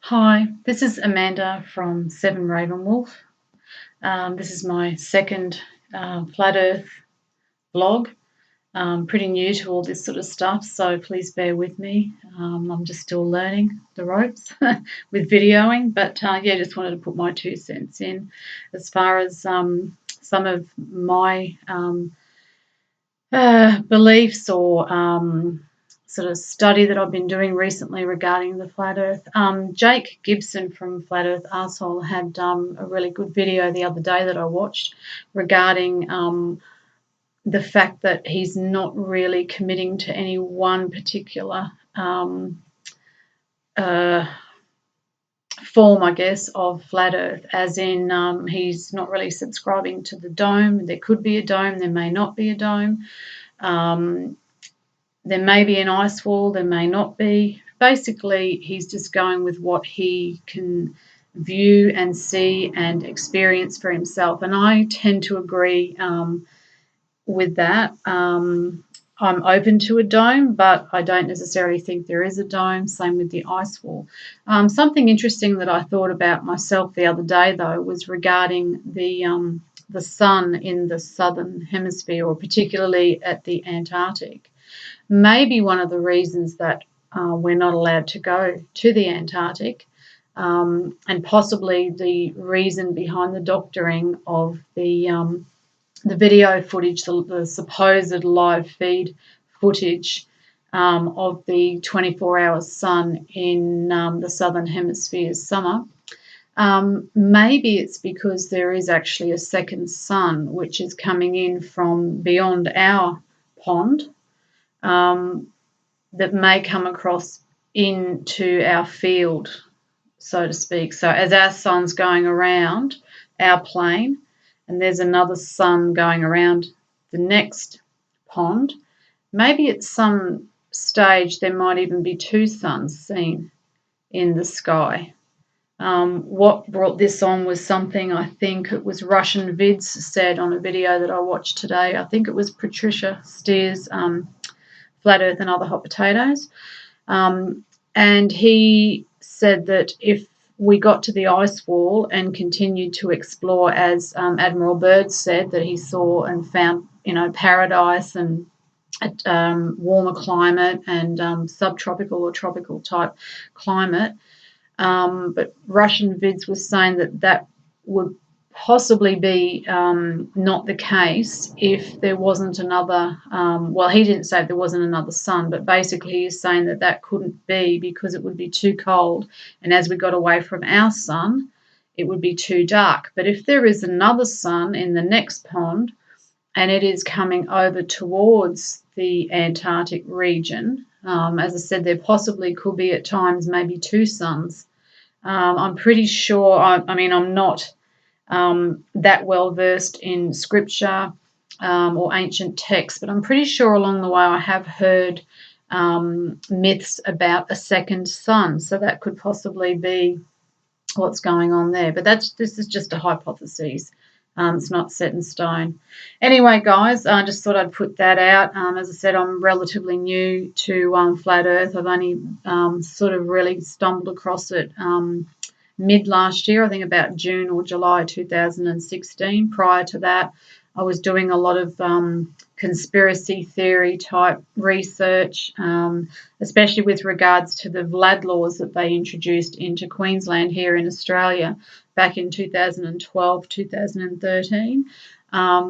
Hi, this is Amanda from Seven Ravenwolf. This is my second Flat Earth vlog. Pretty new to all this sort of stuff, so please bear with me. I'm just still learning the ropes with videoing, but yeah, just wanted to put my 2 cents in as far as some of my beliefs or sort of study that I've been doing recently regarding the flat Earth. Jake Gibson from Flat Earth Arsehole had a really good video the other day that I watched regarding the fact that he's not really committing to any one particular form, I guess, of flat Earth, as in he's not really subscribing to the dome. There could be a dome, there may not be a dome. There may be an ice wall, there may not be. Basically, he's just going with what he can view and see and experience for himself. And I tend to agree with that. I'm open to a dome, but I don't necessarily think there is a dome. Same with the ice wall. Something interesting that I thought about myself the other day, though, was regarding the sun in the southern hemisphere, or particularly at the Antarctic. Maybe one of the reasons that we're not allowed to go to the Antarctic, and possibly the reason behind the doctoring of the video footage, the supposed live feed footage of the 24-hour sun in the southern hemisphere's summer. Maybe it's because there is actually a second sun which is coming in from beyond our pond, that may come across into our field, so to speak. So as our sun's going around our plane, and there's another sun going around the next pond, maybe at some stage there might even be two suns seen in the sky. What brought this on was something, I think it was Russian Vids said on a video that I watched today. I think it was Patricia Steers, Flat Earth and Other Hot Potatoes. And he said that if we got to the ice wall and continued to explore, as Admiral Byrd said, that he saw and found, paradise and warmer climate and subtropical or tropical type climate. But Russian Vids was saying that would possibly be not the case if there wasn't another, he didn't say if there wasn't another sun, but basically he's saying that couldn't be because it would be too cold, and as we got away from our sun, it would be too dark. But if there is another sun in the next pond and it is coming over towards the Antarctic region, as I said, there possibly could be at times maybe two suns. I'm pretty sure, I'm not that well versed in scripture or ancient texts, but I'm pretty sure along the way I have heard myths about a second sun, so that could possibly be what's going on there. But this is just a hypothesis. It's not set in stone. Anyway, guys, I just thought I'd put that out. As I said, I'm relatively new to Flat Earth. I've only sort of really stumbled across it mid last year, I think about June or July 2016. Prior to that, I was doing a lot of conspiracy theory type research, especially with regards to the Vlad laws that they introduced into Queensland here in Australia back in 2012, 2013,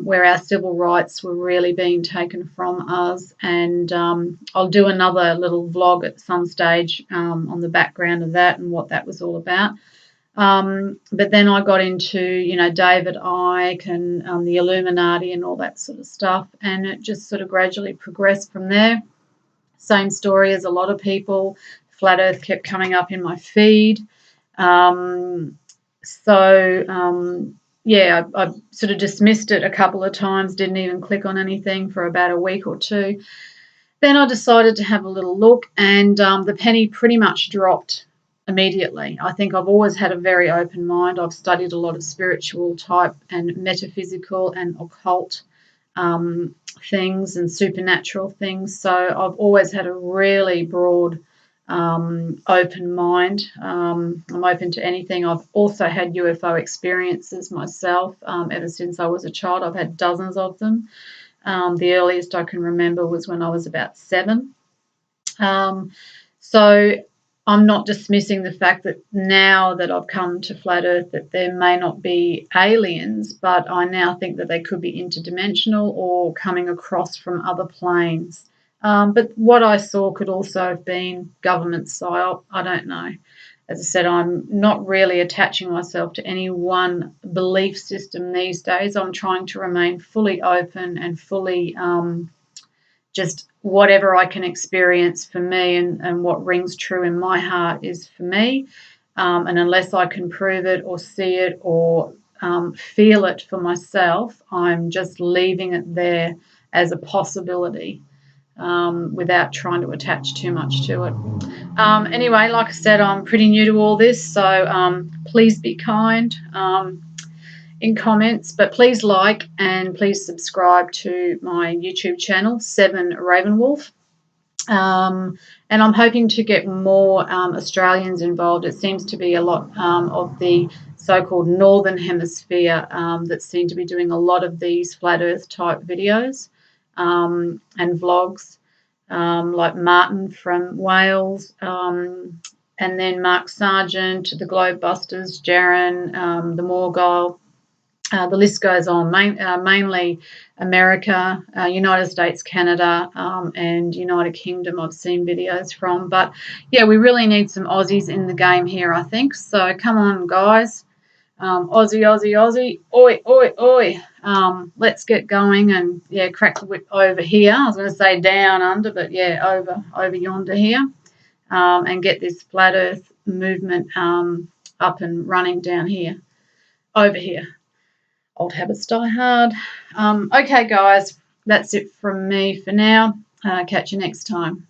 where our civil rights were really being taken from us. And I'll do another little vlog at some stage on the background of that and what that was all about. But then I got into, David Icke and the Illuminati and all that sort of stuff, and it just sort of gradually progressed from there. Same story as a lot of people. Flat Earth kept coming up in my feed. I sort of dismissed it a couple of times, didn't even click on anything for about a week or two. Then I decided to have a little look, and the penny pretty much dropped immediately. I think I've always had a very open mind. I've studied a lot of spiritual type and metaphysical and occult things and supernatural things. So I've always had a really broad open mind. I'm open to anything. I've also had UFO experiences myself ever since I was a child. I've had dozens of them. The earliest I can remember was when I was about 7. So I'm not dismissing the fact that now that I've come to Flat Earth that there may not be aliens, but I now think that they could be interdimensional or coming across from other planes. But what I saw could also have been government psyop. I don't know. As I said, I'm not really attaching myself to any one belief system these days. I'm trying to remain fully open and fully just whatever I can experience for me and what rings true in my heart is for me. And unless I can prove it or see it or feel it for myself, I'm just leaving it there as a possibility without trying to attach too much to it. Anyway, like I said, I'm pretty new to all this, so please be kind in comments, but please like and please subscribe to my YouTube channel, 7 Ravenwolf. And I'm hoping to get more Australians involved. It seems to be a lot of the so-called Northern Hemisphere that seem to be doing a lot of these flat Earth type videos and vlogs, like Martin from Wales, and then Mark Sargent, the Globebusters, Jaron, the Morgul. The list goes on, mainly America, United States, Canada, and United Kingdom I've seen videos from. But, yeah, we really need some Aussies in the game here, I think. So come on, guys. Aussie, Aussie, Aussie. Oi, oi, oi. Let's get going and, yeah, crack the whip over here. I was going to say down under, but, yeah, over yonder here, and get this flat Earth movement up and running down here, over here. Old habits die hard. Okay, guys, that's it from me for now. Catch you next time.